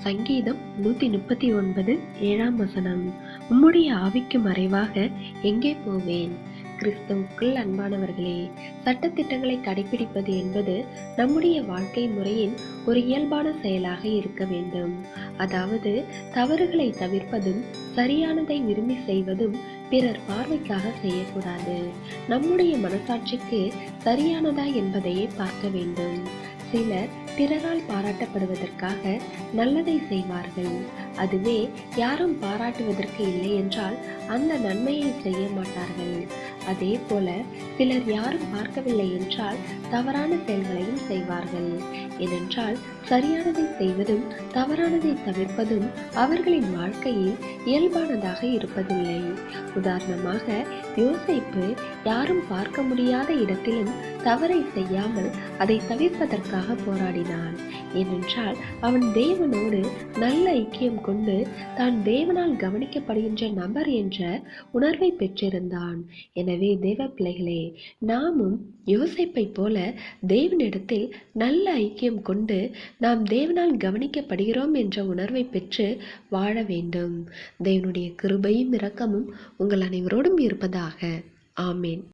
சங்கீதம் 139 7ஆம் வசனம். உம்முடைய ஆவிக்கு மறைவாக எங்கே போவேன்? கிறிஸ்துவுக்குள் அன்பானவர்களே, சட்டத்திட்டங்களை கடைபிடிப்பது என்பது நம்முடைய வாழ்க்கை முறையின் ஒரு இயல்பான செயலாக இருக்க வேண்டும். அதாவது தவறுகளை தவிர்ப்பதும் சரியானதை விரும்பி செய்வதும் பிறர் பார்வைக்காக செய்யக்கூடாது. நம்முடைய மனசாட்சிக்கு சரியானதா என்பதையே பார்க்க வேண்டும். சிலர் பிறரால் பாராட்டப்படுவதற்காக நல்லதை செய்வார்கள். அதுவே யாரும் பாராட்டுவதற்கு இல்லை என்றால் அந்த நன்மையை செய்ய மாட்டார்கள். அதே போல சிலர் யாரும் பார்க்கவில்லை என்றால் தவறான செயல்களையும் செய்வார்கள். ஏனென்றால் சரியானதை செய்வதும் தவறானதை தவிர்ப்பதும் அவர்களின் வாழ்க்கையில் இயல்பானதாக இருப்பதில்லை. உதாரணமாக, யோசேப்பு யாரும் பார்க்க முடியாத இடத்திலும் தவறை செய்யாமல் அதை தவிர்ப்பதற்காக போராடினான். ஏனென்றால் அவன் தேவனோடு நல்ல ஐக்கியம் கொண்டு தான் தேவனால் கவனிக்கப்படுகின்ற நபர் என்ற உணர்வை பெற்றிருந்தான். எனவே தேவ பிள்ளைகளே, நாமும் யோசேப்பை போல தேவனிடத்தில் நல்ல ஐக்கியம் கொண்டு நாம் தேவனால் கவனிக்கப்படுகிறோம் என்ற உணர்வை பெற்று வாழ வேண்டும். தேவனுடைய கிருபையும் இரக்கமும் உங்கள் அனைவரோடும் இருப்பதாக. ஆமேன்.